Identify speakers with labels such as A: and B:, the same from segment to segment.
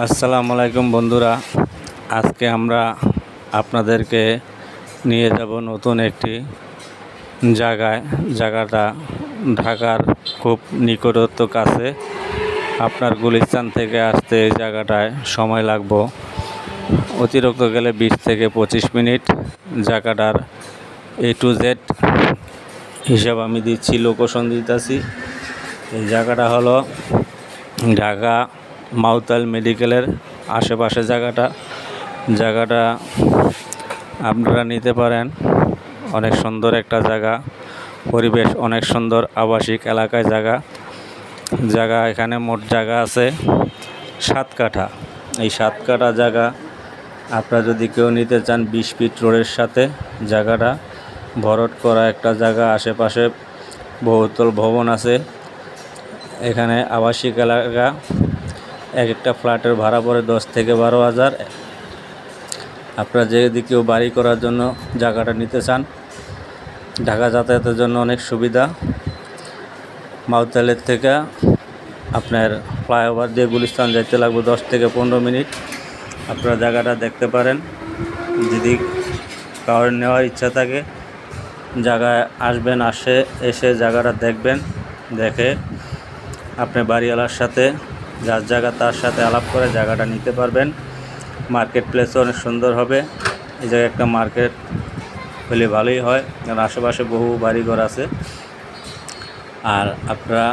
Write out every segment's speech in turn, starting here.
A: আসসালামু আলাইকুম বন্ধুরা, আজকে আমরা আপনাদেরকে নিয়ে যাব নতুন একটি জায়গাটা ঢাকার খুব নিকটত্ব কাছে। আপনার গুলিস্তান থেকে আসতে এই জায়গাটায় সময় লাগবে অতিরিক্ত গেলে 20 থেকে 25 মিনিট। জায়গাটার A to Z হিসাব আমি দিচ্ছি, লোকেশন দিতেছি। এই জায়গাটা হলো ঢাকা মাউতাল মেডিকেলের আশেপাশে। জায়গাটা আপনারা নিতে পারেন। অনেক সুন্দর একটা জায়গা, পরিবেশ অনেক সুন্দর, আবাসিক এলাকায় জায়গা এখানে মোট জায়গা আছে 7 কাঠা। এই 7 কাঠা জায়গা আপনারা যদি কেউ নিতে চান 20 ফিট রোডের সাথে, জায়গাটা ভরাট করা একটা জায়গা। আশেপাশে বহুতল ভবন আছে। এখানে আবাসিক এলাকা, এক একটা ফ্ল্যাটের ভাড়া পড়ে 10 থেকে 12,000। আপনারা যদি কেউ বাড়ি করার জন্য জায়গাটা নিতে চান, ঢাকা যাতায়াতের জন্য অনেক সুবিধা। মাউতালের থেকে আপনার ফ্লাইওভার দিয়ে গুলিস্তান যাইতে লাগবে 10 থেকে 15 মিনিট। আপনারা জায়গাটা দেখতে পারেন। যদি কারোর নেওয়ার ইচ্ছা থাকে, জায়গায় আসবেন, এসে জায়গাটা দেখবেন। দেখে আপনি বাড়িওয়ালার সাথে, যার জায়গা তার সাথে আলাপ করে জায়গাটা নিতে পারবেন। মার্কেট প্লেসও অনেক সুন্দর হবে। এই জায়গায় একটা মার্কেট হলে ভালোই হয়, কারণ আশেপাশে বহু বাড়িঘর আছে। আর আপনারা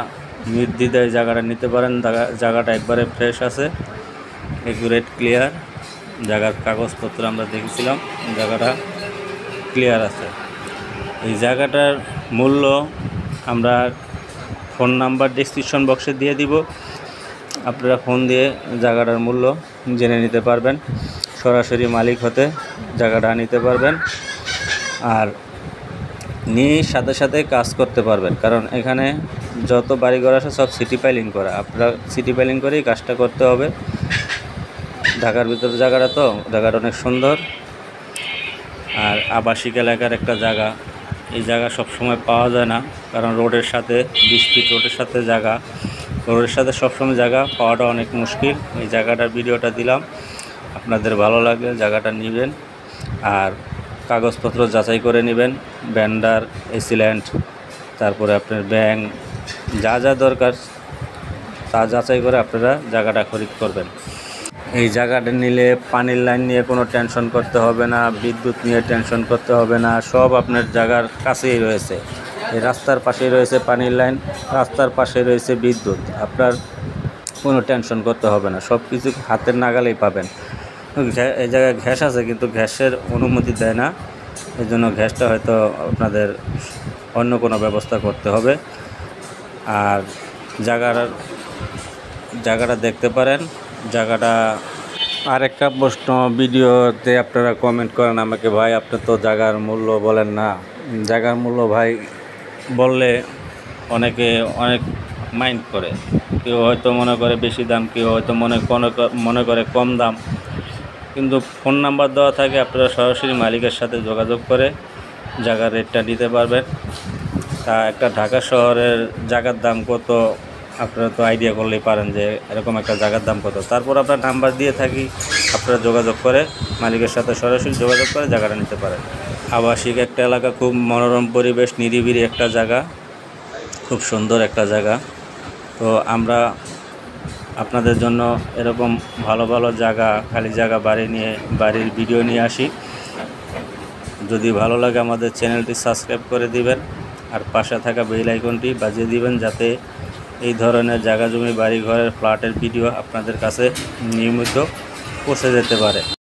A: নির্দ্বিধায় জায়গাটা নিতে পারেন। জায়গাটা একবারে ফ্রেশ আছে, একুরেট, ক্লিয়ার। জায়গার কাগজপত্র আমরা দেখেছিলাম, জায়গাটা ক্লিয়ার আছে। এই জায়গাটার মূল্য আমরা ফোন নাম্বার ডেসক্রিপশন বক্সে দিয়ে দিব। আপনারা ফোন দিয়ে জায়গাটার মূল্য জেনে নিতে পারবেন। সরাসরি মালিক হতে জায়গাটা নিতে পারবেন, আর নিয়ে সাথে সাথে কাজ করতে পারবেন। কারণ এখানে যত বাড়িঘর আছে সব সিটি পাইলিং করা। আপনারা সিটি পাইলিং করেই কাজটা করতে হবে। ঢাকার ভিতরে জায়গাটা অনেক সুন্দর, আর আবাসিক এলাকার একটা জায়গা। এই জায়গা সবসময় পাওয়া যায় না, কারণ রোডের সাথে 20 ফিট রোডের সাথে রোডের সাথে সবসময় জায়গা পাওয়াটা অনেক মুশকিল। এই জায়গাটার ভিডিওটা দিলাম, আপনাদের ভালো লাগলে জায়গাটা নেবেন। আর কাগজপত্র যাচাই করে নেবেন, ভেন্ডার, এসিল্যান্ড, তারপরে আপনার ব্যাংক, যা দরকার তা যাচাই করে আপনারা জায়গাটা খরিদ করবেন। এই জায়গাটা নিলে পানির লাইন নিয়ে কোনো টেনশন করতে হবে না, বিদ্যুৎ নিয়ে টেনশন করতে হবে না। সব আপনার জায়গার কাছেই রয়েছে। এই রাস্তার পাশেই রয়েছে পানির লাইন, রাস্তার পাশে রয়েছে বিদ্যুৎ। আপনার কোনো টেনশন করতে হবে না, সব কিছু হাতের নাগালেই পাবেন। এই জায়গায় গ্যাস আছে, কিন্তু গ্যাসের অনুমতি দেয় না। এই জন্য গ্যাসটা হয়তো আপনাদের অন্য কোনো ব্যবস্থা করতে হবে। আর জায়গাটা দেখতে পারেন। জায়গাটা আরেকটা প্রশ্ন, ভিডিওতে আপনারা কমেন্ট করেন আমাকে, ভাই আপনি তো জায়গার মূল্য বলেন না। জায়গার মূল্য ভাই বললে অনেকে অনেক মাইন্ড করে। কেউ হয়তো মনে করে বেশি দাম, কেউ হয়তো মনে করে কম দাম। কিন্তু ফোন নাম্বার দেওয়া থাকে, আপনারা সরাসরি মালিকের সাথে যোগাযোগ করে জায়গার রেটটা নিতে পারবেন। তা একটা ঢাকা শহরের জায়গার দাম কত আপনারা তো আইডিয়া করলেই পারেন যে এরকম একটা জায়গার দাম কত। তারপর আপনার নাম্বার দিয়ে থাকি, আপনারা যোগাযোগ করে মালিকের সাথে সরাসরি যোগাযোগ করে জায়গাটা নিতে পারেন। আবাসিক একটা এলাকা, খুব মনোরম পরিবেশ, নিরিবিলি একটা জায়গা, খুব সুন্দর একটা জায়গা। তো আমরা আপনাদের জন্য এরকম ভালো ভালো জায়গা, খালি জায়গা, বাড়ির ভিডিও নিয়ে আসি। যদি ভালো লাগে আমাদের চ্যানেলটি সাবস্ক্রাইব করে দিবেন, আর পাশে থাকা বেল আইকনটি বাজিয়ে দিবেন, যাতে এই ধরনের জায়গা জমি, বাড়ি ঘরের, ফ্ল্যাটের ভিডিও আপনাদের কাছে নিয়মিত পৌঁছে যেতে পারে।